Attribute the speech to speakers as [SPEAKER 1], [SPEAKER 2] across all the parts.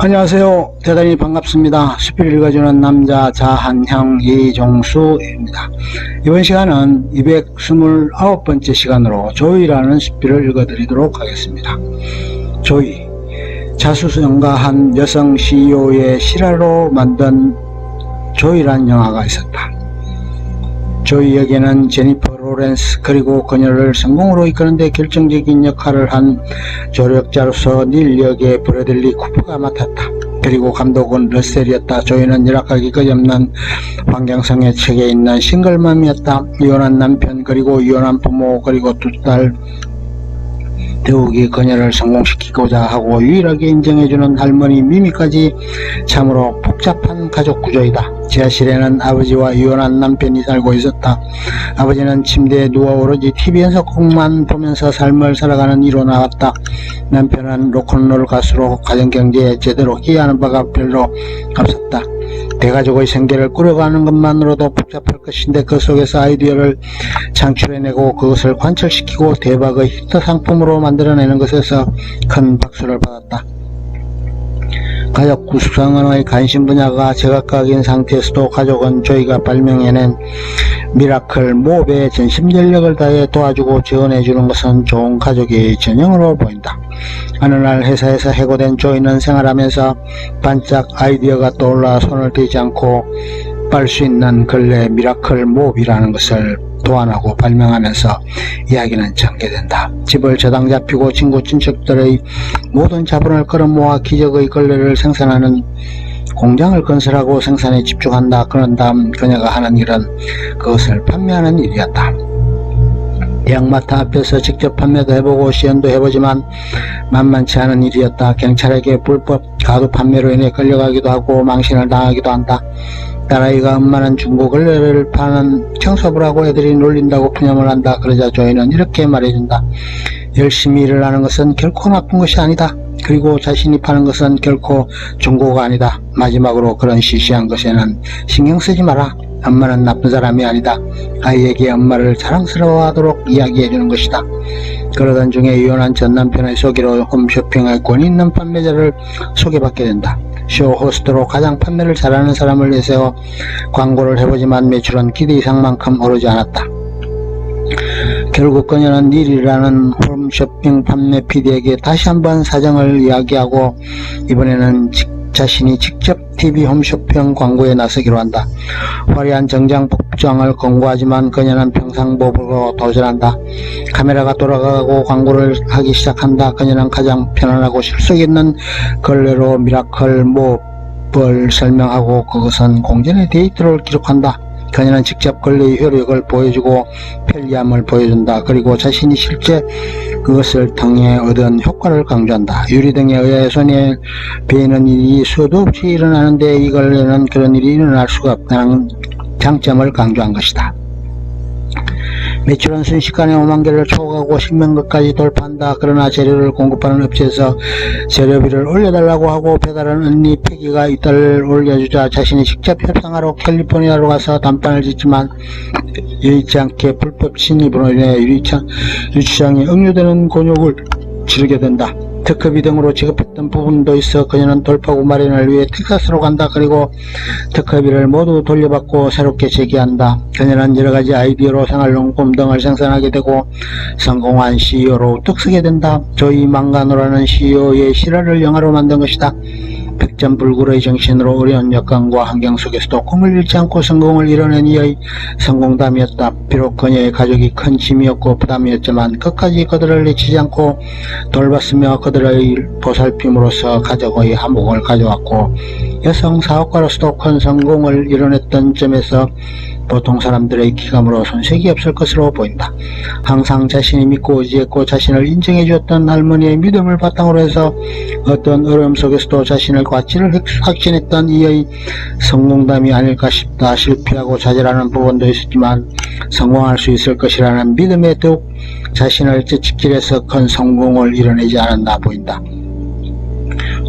[SPEAKER 1] 안녕하세요. 대단히 반갑습니다. 숲을 읽어주는 남자 자한형 이종수입니다. 이번 시간은 229번째 시간으로 조이라는 숲을 읽어드리도록 하겠습니다. 조이, 자수성가한 여성 CEO의 실화로 만든 조이란 영화가 있었다. 조이 역에는 제니퍼 로렌스 그리고 그녀를 성공으로 이끄는 데 결정적인 역할을 한 조력자로서 닐 역의 브래들리 쿠퍼가 맡았다. 그리고 감독은 러셀이었다. 조이는 열악하기 그지없는 환경성의 책에 있는 싱글맘이었다. 이혼한 남편 그리고 이혼한 부모 그리고 두 딸 더욱이 그녀를 성공시키고자 하고 유일하게 인정해주는 할머니 미미까지 참으로 복잡한 가족 구조이다. 지하실에는 아버지와 이혼한 남편이 살고 있었다. 아버지는 침대에 누워 오로지 TV 연속곡만 보면서 삶을 살아가는 이로 나왔다. 남편은 로큰롤 가수로 가정경제에 제대로 기여하는 바가 별로 없었다. 대가족의 생계를 꾸려가는 것만으로도 복잡할 것인데 그 속에서 아이디어를 창출해내고 그것을 관철시키고 대박의 히트 상품으로 만들어내는 것에서 큰 박수를 받았다. 가족 구성원의 관심 분야가 제각각인 상태에서도 가족은 조이가 발명해낸 미라클 모업에 전심전력을 다해 도와주고 지원해주는 것은 좋은 가족의 전형으로 보인다. 어느 날 회사에서 해고된 조이는 생활하면서 반짝 아이디어가 떠올라 손을 대지 않고 빨 수 있는 근래 미라클 모업이라는 것을 도안하고 발명하면서 이야기는 전개된다. 집을 저당 잡히고 친구 친척들의 모든 자본을 끌어모아 기적의 걸레를 생산하는 공장을 건설하고 생산에 집중한다. 그런 다음 그녀가 하는 일은 그것을 판매하는 일이었다. 대형마트 앞에서 직접 판매도 해보고 시연도 해보지만 만만치 않은 일이었다. 경찰에게 불법 가두 판매로 인해 끌려가기도 하고 망신을 당하기도 한다. 딸아이가 엄마는 중고 걸레를 파는 청소부라고 애들이 놀린다고 푸념을 한다. 그러자 조이는 이렇게 말해준다. 열심히 일을 하는 것은 결코 나쁜 것이 아니다. 그리고 자신이 파는 것은 결코 중고가 아니다. 마지막으로 그런 시시한 것에는 신경 쓰지 마라. 엄마는 나쁜 사람이 아니다. 아이에게 엄마를 자랑스러워하도록 이야기해주는 것이다. 그러던 중에 이혼한 전 남편의 소개로 홈쇼핑의 권위 있는 판매자를 소개받게 된다. 쇼 호스트로 가장 판매를 잘하는 사람을 내세워 광고를 해보지만 매출은 기대 이상만큼 오르지 않았다. 결국 그녀는 닐이라는 홈쇼핑 판매 PD에게 다시 한번 사정을 이야기하고 이번에는 자신이 직접 TV 홈쇼핑 광고에 나서기로 한다. 화려한 정장 복장을 권고하지만 그녀는 평상복으로 도전한다. 카메라가 돌아가고 광고를 하기 시작한다. 그녀는 가장 편안하고 실속 있는 걸레로 미라클 모업을 설명하고 그것은 공전의 데이터를 기록한다. 그녀는 직접 걸레의 효력을 보여주고 편리함을 보여준다. 그리고 자신이 실제 그것을 통해 얻은 효과를 강조한다. 유리 등에 의해 손에 베이는 일이 수도 없이 일어나는데 이 걸레는 그런 일이 일어날 수가 없다는 장점을 강조한 것이다. 매출은 순식간에 5만 개를 초과하고 10만 개까지 돌파한다. 그러나 재료를 공급하는 업체에서 재료비를 올려달라고 하고 배달한 언니 패기가 이달을 올려주자 자신이 직접 협상하러 캘리포니아로 가서 담판을 짓지만 여의치 않게 불법 침입으로 인해 유치장에 억류되는 곤욕을 치르게 된다. 특허비 등으로 지급했던 부분도 있어 그녀는 돌파구 마련을 위해 텍사스로 간다. 그리고 특허비를 모두 돌려받고 새롭게 재기한다. 그녀는 여러가지 아이디어로 생활용품 등을 생산하게 되고 성공한 CEO로 우뚝 서게 된다. 조이 망가노라는 CEO의 실화를 영화로 만든 것이다. 백전불굴의 정신으로 어려운 여건과 환경 속에서도 꿈을 잃지 않고 성공을 이뤄낸 이의 성공담이었다. 비록 그녀의 가족이 큰 짐이었고 부담이었지만 끝까지 그들을 내치지 않고 돌봤으며 그들의 보살핌으로써 가족의 화목을 가져왔고 여성 사업가로서도 큰 성공을 이뤄냈던 점에서 보통 사람들의 기감으로 손색이 없을 것으로 보인다. 항상 자신이 믿고 의지했고 자신을 인정해 주었던 할머니의 믿음을 바탕으로 해서 어떤 어려움 속에서도 자신의 가치를 확신했던 이의 성공담이 아닐까 싶다. 실패하고 좌절하는 부분도 있었지만 성공할 수 있을 것이라는 믿음에 더욱 자신을 찌릿길에서 큰 성공을 이뤄내지 않았나 보인다.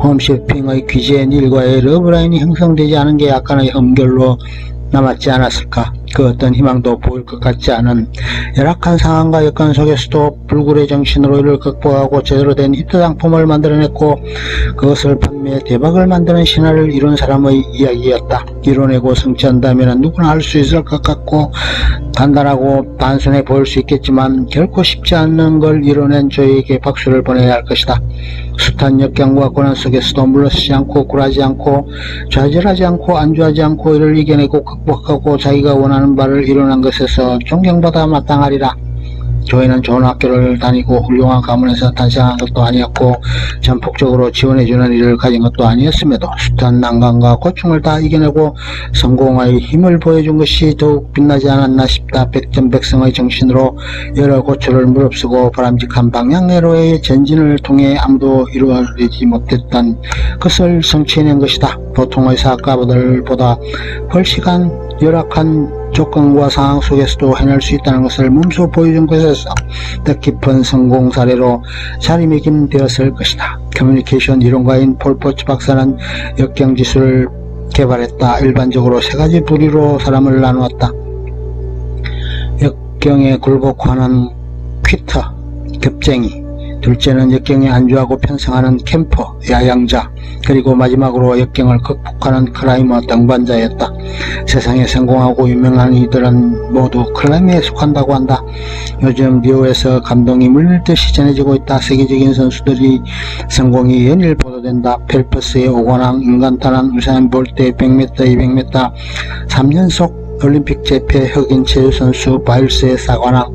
[SPEAKER 1] 홈쇼핑의 귀재인 일과의 러브라인이 형성되지 않은 게 약간의 흠결로 남았지 않았을까? 그 어떤 희망도 보일 것 같지 않은 열악한 상황과 여건 속에서도 불굴의 정신으로 이를 극복하고 제대로 된 히트 상품을 만들어냈고 그것을 판매해 대박을 만드는 신화를 이룬 사람의 이야기였다. 이뤄내고 성취한다면 누구나 할 수 있을 것 같고 간단하고 단순해 보일 수 있겠지만 결코 쉽지 않는 걸 이뤄낸 저에게 박수를 보내야 할 것이다. 숱한 역경과 고난 속에서도 물러서지 않고 굴하지 않고 좌절하지 않고 안주하지 않고 이를 이겨내고 극복하고 자기가 원하는 바를 이뤄낸 것에서 존경받아 마땅하리라. 조이는 좋은 학교를 다니고 훌륭한 가문에서 탄생한 것도 아니었고 전폭적으로 지원해주는 일을 가진 것도 아니었음에도 숱한 난관과 고충을 다 이겨내고 성공의 힘을 보여준 것이 더욱 빛나지 않았나 싶다. 백전백승의 정신으로 여러 고초를 무릅쓰고 바람직한 방향내로의 전진을 통해 아무도 이루어내지 못했던 것을 성취해낸 것이다. 보통의 사학가들보다 훨씬 열악한 조건과 상황 속에서도 해낼 수 있다는 것을 몸소 보여준 것에서 뜻깊은 성공 사례로 자리매김되었을 것이다. 커뮤니케이션 이론가인 폴 포츠 박사는 역경지수를 개발했다. 일반적으로 세 가지 부류로 사람을 나누었다. 역경에 굴복하는 퀴터, 급쟁이, 둘째는 역경에 안주하고 편성하는 캠퍼, 야양자, 그리고 마지막으로 역경을 극복하는 클라이머, 등반자였다. 세상에 성공하고 유명한 이들은 모두 클라이머에 속한다고 한다. 요즘 미국에서 감동이 물밀듯이 전해지고 있다. 세계적인 선수들이 성공이 연일 보도된다. 펠프스의 5관왕, 인간탄환, 우사인 볼트의 100m, 200m, 3연속 올림픽 재패 흑인 체육선수 바일스의 4관왕,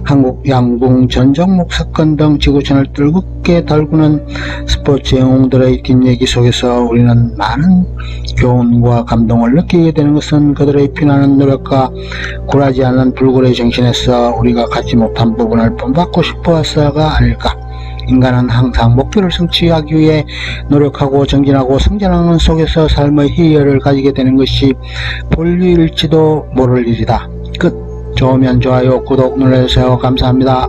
[SPEAKER 1] 한국 양궁 전 종목 석권 등 지구촌을 뜨겁게 달구는 스포츠 영웅들의 뒷얘기 속에서 우리는 많은 교훈과 감동을 느끼게 되는 것은 그들의 피나는 노력과 굴하지 않는 불굴의 정신에서 우리가 갖지 못한 부분을 본받고 싶어서가 아닐까. 인간은 항상 목표를 성취하기 위해 노력하고 정진하고 성장하는 속에서 삶의 희열을 가지게 되는 것이 본리일지도 모를 일이다. 끝. 좋으면 좋아요, 구독 눌러주세요. 감사합니다.